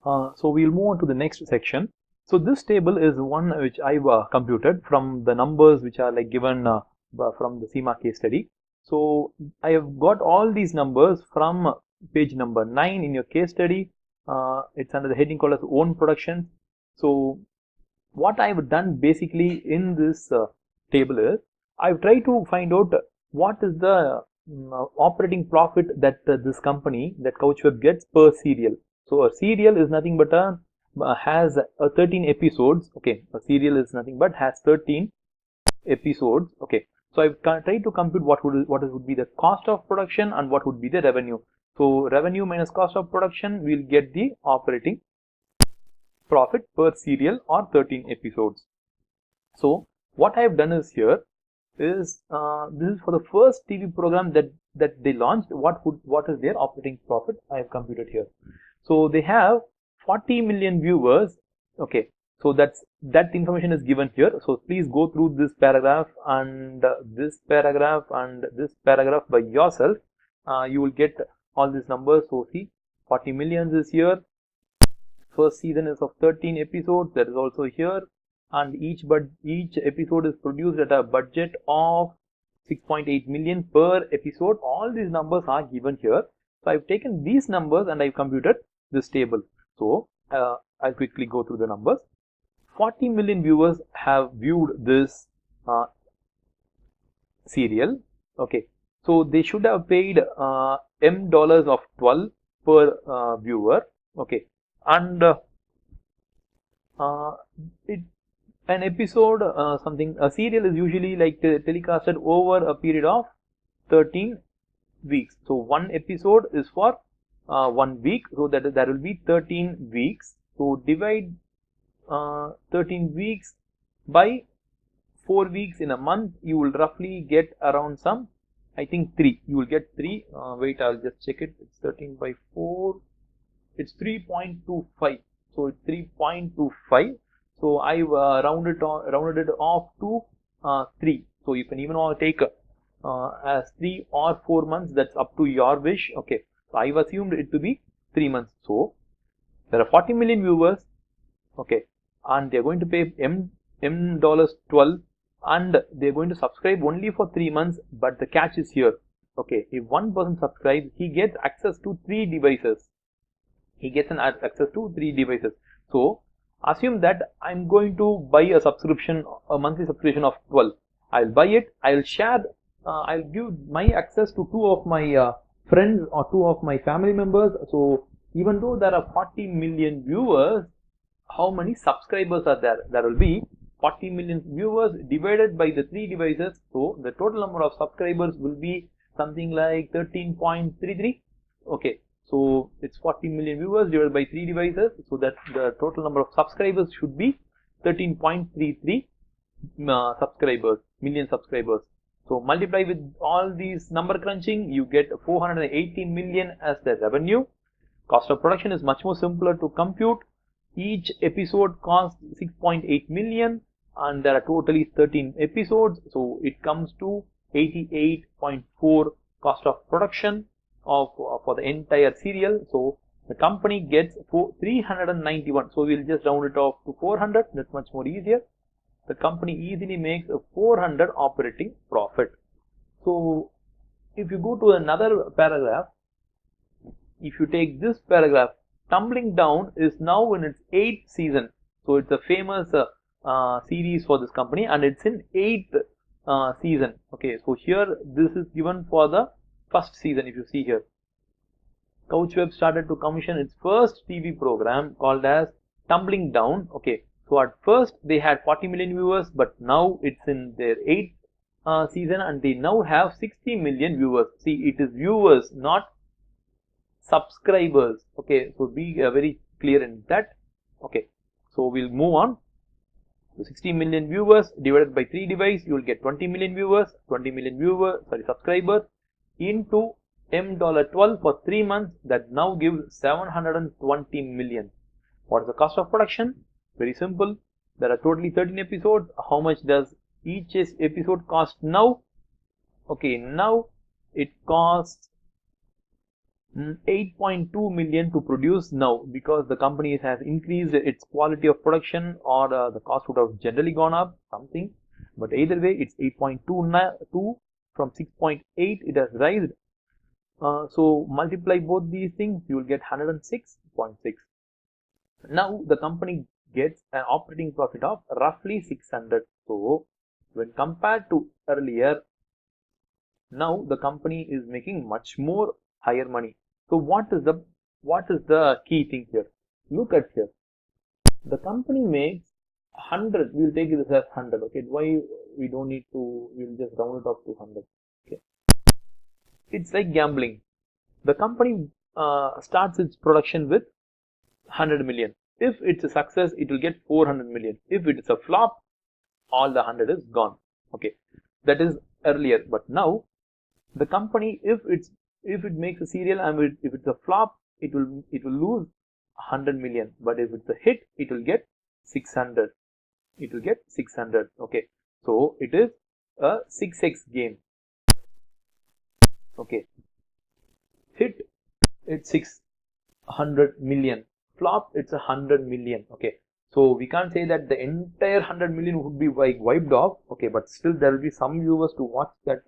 So we'll move on to the next section. So this table is one which I've computed from the numbers which are like given from the CIMA case study. So I have got all these numbers from page number 9 in your case study. It's under the heading called as own production. So what I've done basically in this table is I've tried to find out what is the operating profit that this company, that Couchweb, gets per serial. So a serial is nothing but has 13 episodes. Okay, a serial is nothing but has 13 episodes. Okay, so I've tried to compute what would be the cost of production and what would be the revenue. So revenue minus cost of production, we'll get the operating profit per serial or 13 episodes. So what I have done is here is this is for the first TV program that they launched. What is their operating profit? I have computed here. So they have 40 million viewers. Okay, so that information is given here. So please go through this paragraph and this paragraph and this paragraph by yourself. You will get all these numbers. So see, 40 millions is here. First season is of 13 episodes. That is also here. And each episode is produced at a budget of 6.8 million per episode. All these numbers are given here. So I've taken these numbers and I've computed this table. So I'll quickly go through the numbers. 40 million viewers have viewed this serial. Okay, so they should have paid $12 per viewer. Okay, and an episode, a serial is usually like telecasted over a period of 13 weeks. So one episode is for 1 week, so that will be 13 weeks. So divide 13 weeks by 4 weeks in a month, you will roughly get around some, I think 3. You will get 3. Wait, I'll just check it. It's 13 by 4. It's 3.25. So it's 3.25. So I've rounded it off to 3. So you can even take as 3 or 4 months. That's up to your wish. Okay. So I've assumed it to be 3 months. So there are 40 million viewers. Okay, and they're going to pay $12, and they're going to subscribe only for 3 months. But the catch is here. Okay, if one person subscribes, he gets access to 3 devices. He gets an access to 3 devices. So assume that I'm going to buy a subscription, a monthly subscription of 12. I'll buy it. I'll share. I'll give my access to 2 of my friends or 2 of my family members. So even though there are 40 million viewers, how many subscribers are there? There will be 40 million viewers divided by the 3 devices. So the total number of subscribers will be something like 13.33. Okay, so it's 40 million viewers divided by 3 devices. So that the total number of subscribers should be 13.33 million subscribers. So multiply with all these number crunching, you get 480 million as the revenue. Cost of production is much more simpler to compute. Each episode costs 6.8 million and there are totally 13 episodes. So it comes to 88.4 cost of production for the entire serial. So the company gets 391. So we'll just round it off to 400. That's much more easier. The company easily makes a 400 operating profit. So if you go to another paragraph, if you take this paragraph, Tumbling Down is now in its 8th season. So it's a famous series for this company and it's in 8th season. Okay, so here this is given for the first season. If you see here, Couchweb started to commission its first TV program called as Tumbling Down. Okay, so at first they had 40 million viewers, but now it's in their 8th season and they now have 60 million viewers. See, it is viewers, not subscribers. Okay, so be very clear in that. Okay, so we'll move on. So 60 million viewers divided by 3 devices, you will get 20 million viewers, subscribers into $12 for 3 months. That now gives 720 million. What is the cost of production? Very simple. There are totally 13 episodes. How much does each episode cost now? Okay, now it costs 8.2 million to produce now, because the company has increased its quality of production, or the cost would have generally gone up something, but either way it's 8.2 from 6.8 it has raised. So multiply both these things, you will get 106.6. Now the company gets an operating profit of roughly 600. So when compared to earlier, now the company is making much more higher money. So what is the key thing here? Look at here. The company makes 100. We'll take this as 100. Okay. Why we don't need to? We'll just round it up to 100. Okay. It's like gambling. The company starts its production with 100 million. If it's a success, it will get 400 million. If it's a flop, all the 100 is gone. Okay. That is earlier. But now the company, if it makes a serial and if it's a flop, it will lose 100 million. But if it's a hit, it will get 600. It will get 600. Okay. So it is a 6x game. Okay. Hit, it's 600 million. Flop, it's 100 million. Okay. So we can't say that the entire 100 million would be wiped off. Okay. But still there will be some viewers to watch that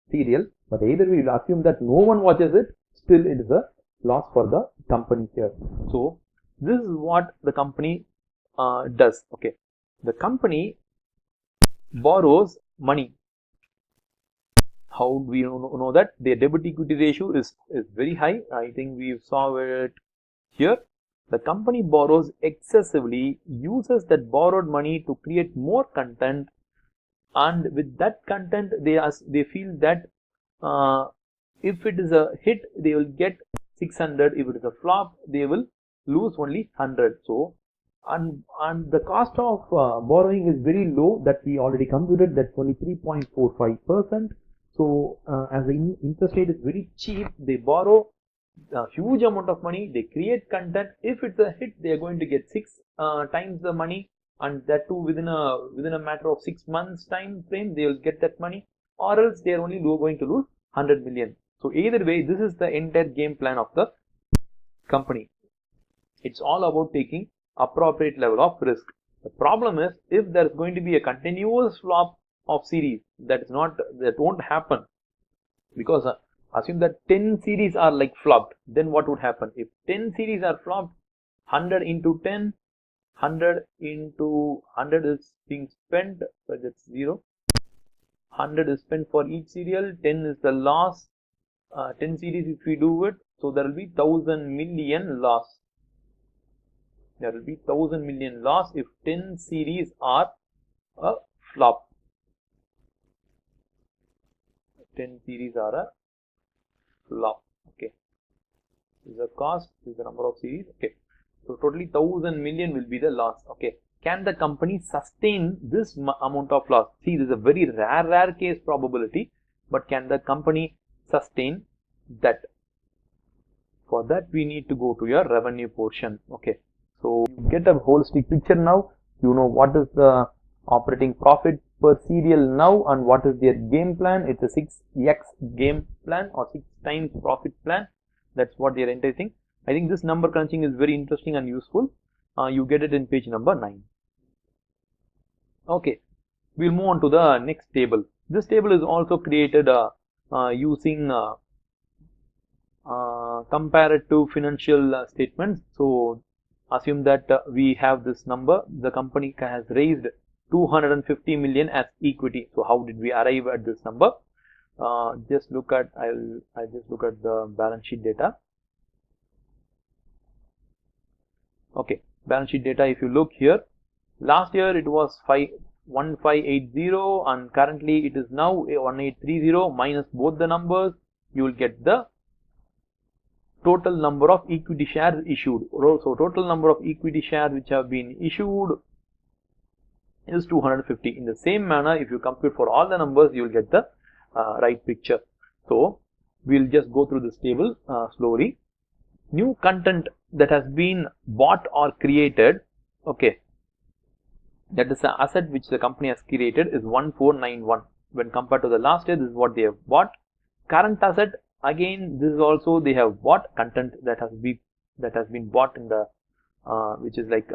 serial. But either we will assume that no one watches it, still it is a loss for the company here. So this is what the company does. Okay. The company borrows money. How do we know that? Their debt equity ratio is very high. I think we saw it here. The company borrows excessively, uses that borrowed money to create more content, and with that content they feel that if it is a hit, they will get 600. If it is a flop, they will lose only 100. So and the cost of borrowing is very low, that we already computed. That's only 3.45%. So as the interest rate is very cheap, they borrow a huge amount of money, they create content. If it's a hit, they are going to get 6 times the money, and that too within a matter of 6 months time frame they will get that money, or else they are only going to lose 100 million. So either way, this is the entire game plan of the company. It's all about taking appropriate level of risk. The problem is, if there is going to be a continuous flop of series, that won't happen, because assume that 10 series are like flopped, then what would happen? If 10 series are flopped, 100 into 10, 100 into 100 is being spent, so that's 0. 100 is spent for each serial, 10 is the loss. 10 series if we do it, so there will be 1000 million loss. There will be 1000 million loss if 10 series are a flop. 10 series are a flop. Okay. This is the cost, this is the number of series. Okay. So totally 1000 million will be the loss. Okay. Can the company sustain this amount of loss? See, this is a very rare case probability, but can the company sustain that? For that we need to go to your revenue portion. Okay. So you get a holistic picture now. You know what is the operating profit per serial now and what is their game plan. It's a 6x game plan or 6 times profit plan. That's what they're enticing. I think this number crunching is very interesting and useful. You get it in page number 9. Okay, we'll move on to the next table. This table is also created using comparative financial statements. So assume that we have this number. The company has raised 250 million as equity. So how did we arrive at this number? Just look at I'll just look at the balance sheet data. Okay, balance sheet data. If you look here, last year it was 1580 and currently it is now 1830. Minus both the numbers, you will get the total number of equity shares issued. So total number of equity shares which have been issued is 250. In the same manner, if you compute for all the numbers, you will get the right picture. So we'll just go through this table slowly. New content that has been bought or created, okay, that is the asset which the company has created, is 1491. When compared to the last year, this is what they have bought. Current asset again, this is also they have bought content that has been bought in the which is like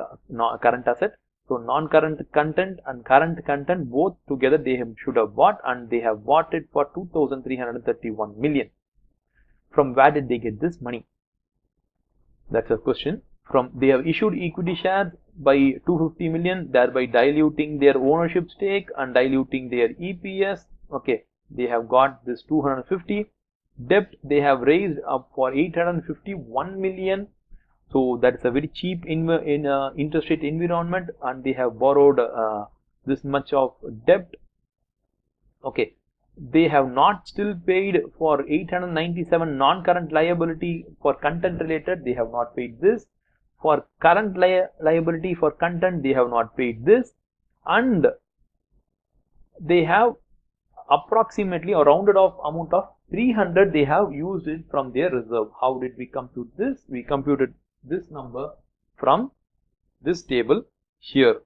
current asset. So non-current content and current content both together they should have bought, and they have bought it for 2,331 million. From where did they get this money? That's a question. They have issued equity shares by 250 million, thereby diluting their ownership stake and diluting their EPS. Okay, they have got this 250. Debt they have raised up for 851 million. So that's a very cheap interest rate environment, and they have borrowed this much of debt. Okay, they have not still paid for 897 non-current liability for content related. They have not paid this. For current liability for content, they have not paid this, and they have approximately a rounded off amount of 300. They have used it from their reserve. How did we compute this? We computed this number from this table here.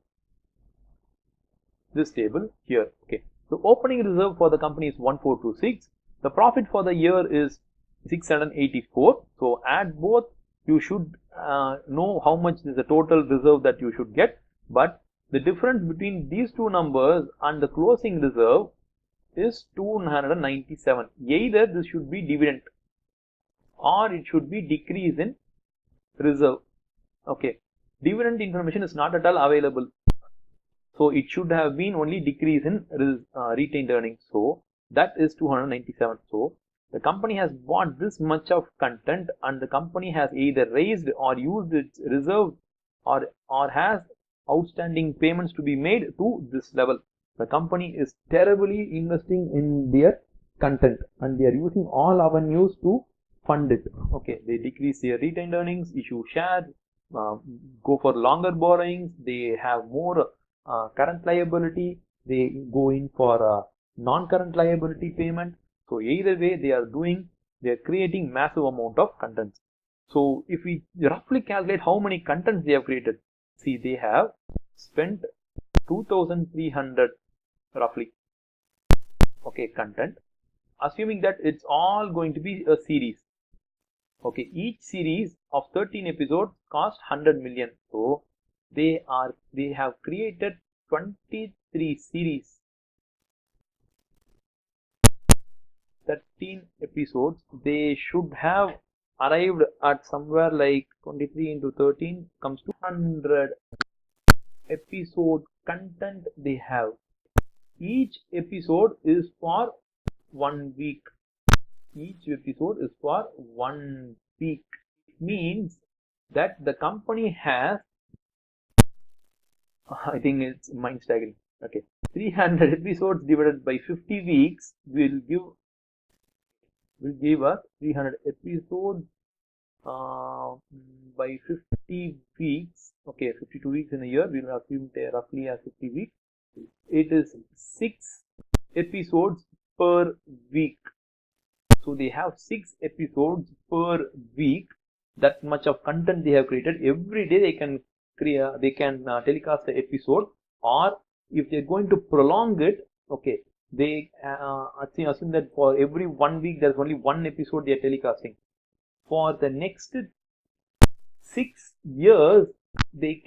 This table here. Okay. So opening reserve for the company is 1426. The profit for the year is 684. So add both. You should know how much is the total reserve that you should get. But the difference between these two numbers and the closing reserve is 297. Either this should be dividend or it should be decrease in reserve. Okay, dividend information is not at all available, so it should have been only decrease in retained earnings. So that is 297. So the company has bought this much of content, and the company has either raised or used its reserve or has outstanding payments to be made to this level. The company is terribly investing in their content, and they are using all avenues to fund it. Okay, they decrease their retained earnings, issue shares, go for longer borrowings, they have more current liability, they go in for non-current liability payment. So either way they are creating massive amount of contents. So if we roughly calculate how many contents they have created, see, they have spent 2,300 roughly, okay, content, assuming that it's all going to be a series. Okay, each series of 13 episodes cost 100 million. So they have created 23 series, 13 episodes. They should have arrived at somewhere like 23 into 13 comes to 100 episode content they have. Each episode is for 1 week. Each episode is for 1 week. It means that the company has, I think it's mind staggering. Okay, 300 episodes divided by 50 weeks will give us 300 episodes by 50 weeks. Okay, 52 weeks in a year. We will assume they roughly as 50 weeks. It is 6 episodes per week. So they have 6 episodes per week. That much of content they have created. Every day they can telecast the episode, or if they're going to prolong it, okay, they assume that for every 1 week there's only 1 episode they are telecasting. For the next 6 years they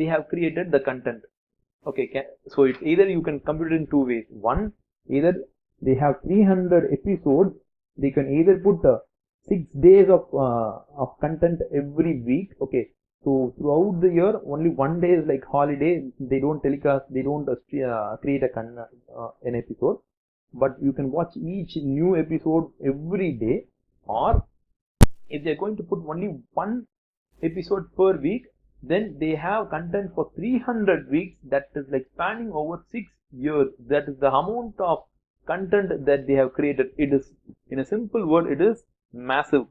have created the content. Okay, so it's either you can compute it in 2 ways. One, either they have 300 episodes, they can either put 6 days of content every week. Okay, so throughout the year only 1 day is like holiday, they don't telecast, they don't create an episode, but you can watch each new episode every day. Or if they're going to put only 1 episode per week, then they have content for 300 weeks. That is like spanning over 6 years. That is the amount of content that they have created. It is, in a simple word, it is massive.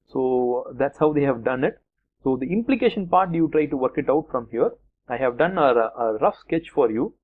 So that's how they have done it. So the implication part, you try to work it out from here. I have done a rough sketch for you.